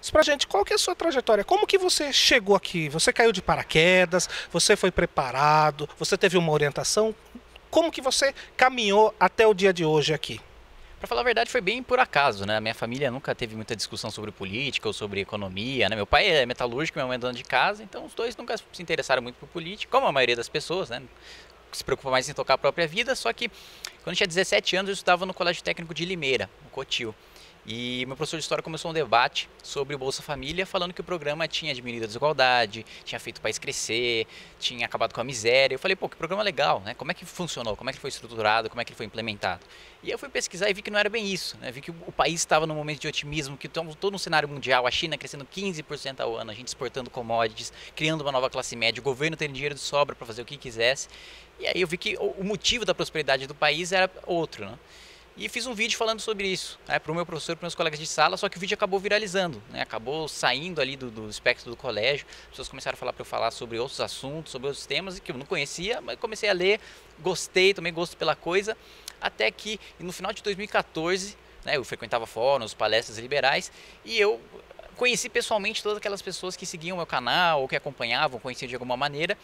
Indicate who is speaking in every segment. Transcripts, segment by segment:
Speaker 1: Diz pra gente, qual que é a sua trajetória? Como que você chegou aqui? Você caiu de paraquedas? Você foi preparado? Você teve uma orientação? Como que você caminhou até o dia de hoje aqui?
Speaker 2: Pra falar a verdade, foi bem por acaso, né? A minha família nunca teve muita discussão sobre política ou sobre economia, né? Meu pai é metalúrgico, minha mãe é dona de casa, então os dois nunca se interessaram muito por política, como a maioria das pessoas, né? Se preocupa mais em tocar a própria vida, só que quando eu tinha 17 anos eu estudava no Colégio Técnico de Limeira, no Cotil. E meu professor de história começou um debate sobre o Bolsa Família, falando que o programa tinha diminuído a desigualdade, tinha feito o país crescer, tinha acabado com a miséria. Eu falei, pô, que programa legal, né? Como é que funcionou? Como é que foi estruturado? Como é que ele foi implementado? E eu fui pesquisar e vi que não era bem isso, né? Vi que o país estava num momento de otimismo, que todo um cenário mundial, a China crescendo 15% ao ano, a gente exportando commodities, criando uma nova classe média, o governo tendo dinheiro de sobra para fazer o que quisesse. E aí eu vi que o motivo da prosperidade do país era outro, né? E fiz um vídeo falando sobre isso, né, para o meu professor e para meus colegas de sala, só que o vídeo acabou viralizando, né, acabou saindo ali do espectro do colégio, as pessoas começaram a falar para eu falar sobre outros assuntos, sobre outros temas que eu não conhecia, mas comecei a ler, gostei, tomei gosto pela coisa, até que no final de 2014, né, eu frequentava fóruns, palestras liberais, e eu conheci pessoalmente todas aquelas pessoas que seguiam o meu canal, ou que acompanhavam, conheciam de alguma maneira.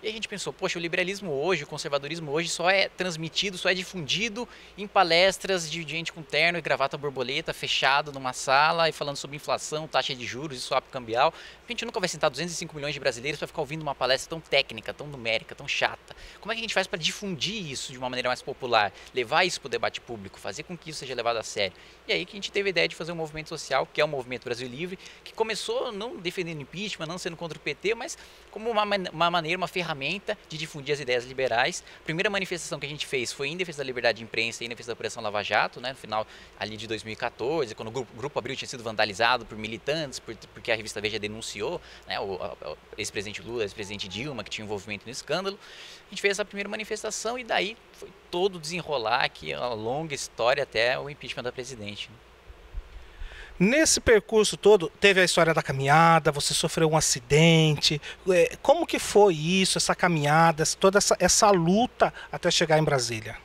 Speaker 2: E a gente pensou, poxa, o liberalismo hoje, o conservadorismo hoje só é transmitido, só é difundido em palestras de gente com terno e gravata borboleta, fechado numa sala e falando sobre inflação, taxa de juros e swap cambial. A gente nunca vai sentar 205 milhões de brasileiros para ficar ouvindo uma palestra tão técnica, tão numérica, tão chata. Como é que a gente faz para difundir isso de uma maneira mais popular, levar isso para o debate público, fazer com que isso seja levado a sério? E aí que a gente teve a ideia de fazer um movimento social, que é o Movimento Brasil Livre, que começou não defendendo impeachment, não sendo contra o PT, mas como uma maneira, uma ferramenta de difundir as ideias liberais. A primeira manifestação que a gente fez foi em defesa da liberdade de imprensa e em defesa da Operação Lava Jato, né, no final ali de 2014, quando o Grupo Abril tinha sido vandalizado por militantes, porque a revista Veja denunciou, né, o ex-presidente Lula, ex-presidente Dilma, que tinha envolvimento no escândalo. A gente fez essa primeira manifestação e daí foi todo desenrolar, que é uma longa história até o impeachment da presidente.
Speaker 1: Nesse percurso todo, teve a história da caminhada, você sofreu um acidente. Como que foi isso, essa caminhada, toda essa luta até chegar em Brasília?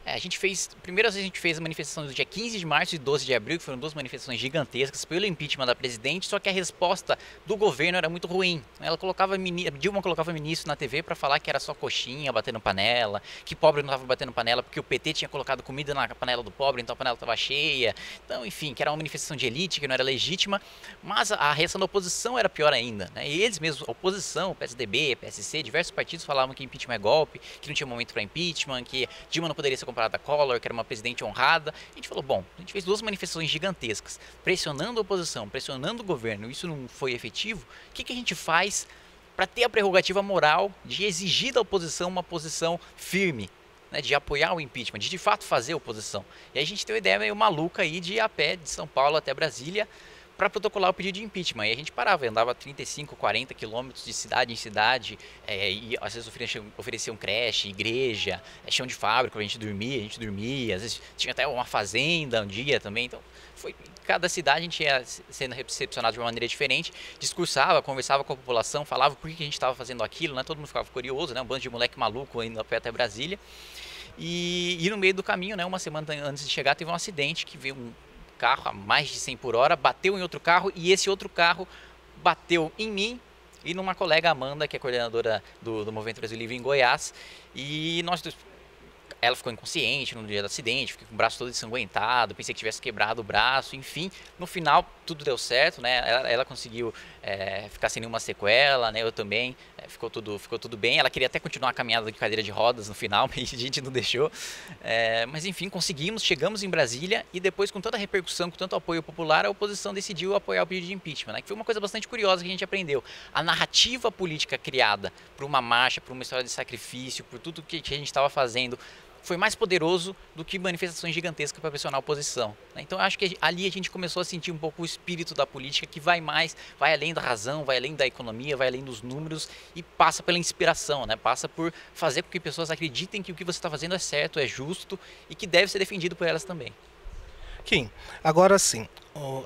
Speaker 2: A gente fez, primeiro a gente fez a manifestação do dia 15 de março e 12 de abril, que foram duas manifestações gigantescas pelo impeachment da presidente, só que a resposta do governo era muito ruim. Ela colocava, Dilma colocava ministro na TV para falar que era só coxinha, batendo panela, que pobre não estava batendo panela porque o PT tinha colocado comida na panela do pobre, então a panela estava cheia. Então, enfim, que era uma manifestação de elite, que não era legítima, mas a reação da oposição era pior ainda, né? E eles mesmos, a oposição, PSDB, PSC, diversos partidos falavam que impeachment é golpe, que não tinha momento para impeachment, que Dilma não poderia ser comparada a Collor, que era uma presidente honrada. A gente falou, bom, a gente fez duas manifestações gigantescas, pressionando a oposição, pressionando o governo, isso não foi efetivo. O que a gente faz para ter a prerrogativa moral de exigir da oposição uma posição firme, né, de apoiar o impeachment, de fato fazer oposição? E aí a gente tem uma ideia meio maluca aí de ir a pé de São Paulo até Brasília para protocolar o pedido de impeachment. E a gente parava, andava 35, 40 quilômetros de cidade em cidade, e às vezes ofereciam creche, igreja, chão de fábrica pra gente dormia, às vezes tinha até uma fazenda um dia também, então foi, cada cidade a gente ia sendo recepcionado de uma maneira diferente, discursava, conversava com a população, falava por que a gente estava fazendo aquilo, né? Todo mundo ficava curioso, né? Um bando de moleque maluco indo a pé até Brasília, e no meio do caminho, né, uma semana antes de chegar, teve um acidente que veio um carro a mais de 100 por hora, bateu em outro carro e esse outro carro bateu em mim e numa colega, Amanda, que é coordenadora do Movimento Brasil Livre em Goiás, e ela ficou inconsciente no dia do acidente, fiquei com o braço todo ensanguentado, pensei que tivesse quebrado o braço, enfim, no final tudo deu certo, né? Ela conseguiu ficar sem nenhuma sequela, né? Eu também, ficou tudo bem. Ela queria até continuar a caminhada de cadeira de rodas no final, mas a gente não deixou. Mas enfim, conseguimos, chegamos em Brasília e depois, com toda a repercussão, com tanto apoio popular, a oposição decidiu apoiar o pedido de impeachment, né? Que foi uma coisa bastante curiosa que a gente aprendeu. A narrativa política criada por uma marcha, por uma história de sacrifício, por tudo que a gente estava fazendo, foi mais poderoso do que manifestações gigantescas para pressionar a oposição. Então eu acho que ali a gente começou a sentir um pouco o espírito da política, que vai além da razão, vai além da economia, vai além dos números e passa pela inspiração, né? Passa por fazer com que pessoas acreditem que o que você está fazendo é certo, é justo e que deve ser defendido por elas também.
Speaker 1: Kim, agora sim,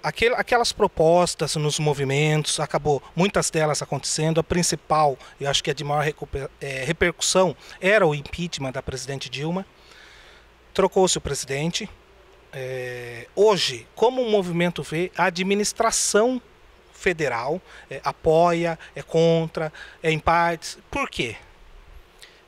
Speaker 1: aquelas propostas nos movimentos, acabou muitas delas acontecendo, a principal, eu acho que a de maior repercussão, era o impeachment da presidente Dilma, trocou-se o presidente. Hoje, como o movimento vê a administração federal, apoia, é contra, é em partes. Por quê?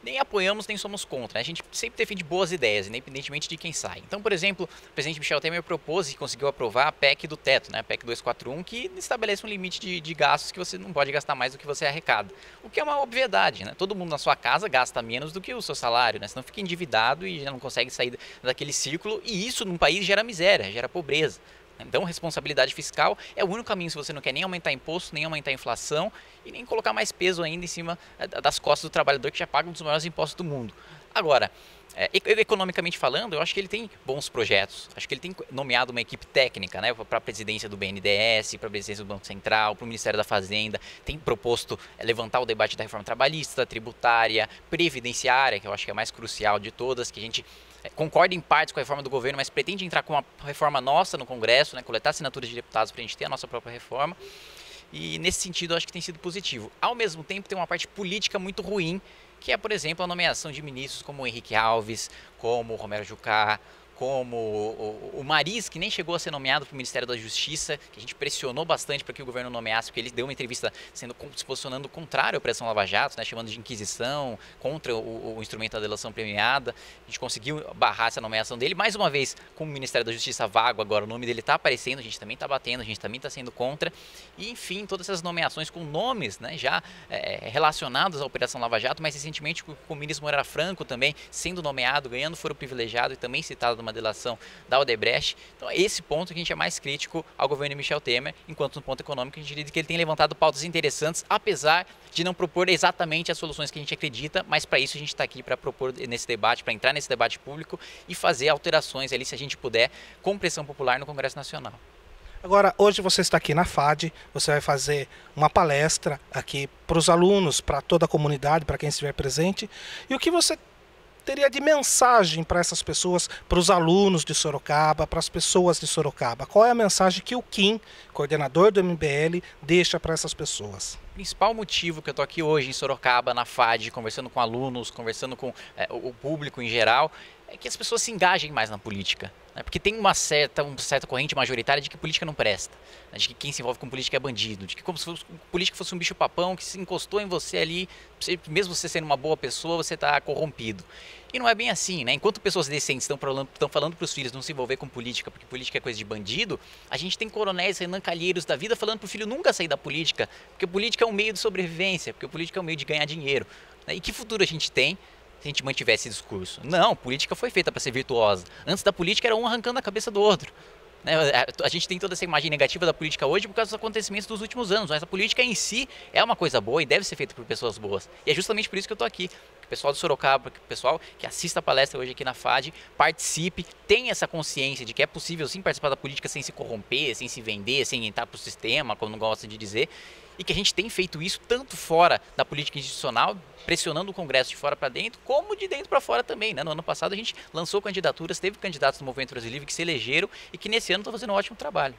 Speaker 2: Nem apoiamos, nem somos contra. A gente sempre defende boas ideias, independentemente de quem sai. Então, por exemplo, o presidente Michel Temer propôs e conseguiu aprovar a PEC do teto, né? A PEC 241, que estabelece um limite de gastos que você não pode gastar mais do que você arrecada. O que é uma obviedade, né? Todo mundo na sua casa gasta menos do que o seu salário, né? Senão fica endividado e já não consegue sair daquele círculo. E isso num país gera miséria, gera pobreza. Então, responsabilidade fiscal é o único caminho se você não quer nem aumentar imposto, nem aumentar a inflação e nem colocar mais peso ainda em cima das costas do trabalhador que já paga um dos maiores impostos do mundo. Agora, economicamente falando, eu acho que ele tem bons projetos. Acho que ele tem nomeado uma equipe técnica, né, para a presidência do BNDES, para a presidência do Banco Central, para o Ministério da Fazenda. Tem proposto levantar o debate da reforma trabalhista, tributária, previdenciária, que eu acho que é a mais crucial de todas, que a gente concorda em partes com a reforma do governo, mas pretende entrar com uma reforma nossa no Congresso, né, coletar assinaturas de deputados para a gente ter a nossa própria reforma. E nesse sentido eu acho que tem sido positivo. Ao mesmo tempo tem uma parte política muito ruim, que é, por exemplo, a nomeação de ministros como o Henrique Alves, como o Romero Jucá, como o Mariz, que nem chegou a ser nomeado para o Ministério da Justiça, que a gente pressionou bastante para que o governo nomeasse, porque ele deu uma entrevista se posicionando contrário à Operação Lava Jato, né, chamando de inquisição, contra o instrumento da delação premiada. A gente conseguiu barrar essa nomeação dele. Mais uma vez, com o Ministério da Justiça vago agora, o nome dele está aparecendo, a gente também está batendo, a gente também está sendo contra. E, enfim, todas essas nomeações com nomes, né, já relacionados à Operação Lava Jato, mais recentemente com o ministro Moreira Franco também sendo nomeado, ganhando foro privilegiado e também citado numa delação da Odebrecht. Então, esse ponto que a gente é mais crítico ao governo Michel Temer, enquanto no ponto econômico a gente diz que ele tem levantado pautas interessantes, apesar de não propor exatamente as soluções que a gente acredita, mas para isso a gente está aqui para propor nesse debate, para entrar nesse debate público e fazer alterações ali, se a gente puder, com pressão popular no Congresso Nacional.
Speaker 1: Agora, hoje você está aqui na FAD, você vai fazer uma palestra aqui para os alunos, para toda a comunidade, para quem estiver presente. E o que você teria de mensagem para essas pessoas, para os alunos de Sorocaba, para as pessoas de Sorocaba? Qual é a mensagem que o Kim, coordenador do MBL, deixa para essas pessoas?
Speaker 2: O principal motivo que eu estou aqui hoje em Sorocaba, na FAD, conversando com alunos, conversando com o público em geral, é que as pessoas se engajem mais na política. Né? Porque tem uma certa corrente majoritária de que política não presta, né? De que quem se envolve com política é bandido, de que como se política fosse um bicho-papão que se encostou em você ali, mesmo você sendo uma boa pessoa, você está corrompido. E não é bem assim, né? Enquanto pessoas decentes estão falando para os filhos não se envolver com política, porque política é coisa de bandido, a gente tem coronéis, Renan Calheiros da vida falando para o filho nunca sair da política, porque política é um meio de sobrevivência, porque política é um meio de ganhar dinheiro. Né? E que futuro a gente tem se a gente mantiver esse discurso? Não, política foi feita para ser virtuosa. Antes da política era um arrancando a cabeça do outro. A gente tem toda essa imagem negativa da política hoje por causa dos acontecimentos dos últimos anos, mas a política em si é uma coisa boa e deve ser feita por pessoas boas. E é justamente por isso que eu estou aqui. Que o pessoal de Sorocaba, que o pessoal que assista a palestra hoje aqui na FAD, participe, tenha essa consciência de que é possível sim participar da política sem se corromper, sem se vender, sem entrar para o sistema, como não gosta de dizer, e que a gente tem feito isso tanto fora da política institucional, pressionando o Congresso de fora para dentro, como de dentro para fora também. Né? No ano passado a gente lançou candidaturas, teve candidatos do Movimento Brasil Livre que se elegeram e que nesse ano estão fazendo um ótimo trabalho.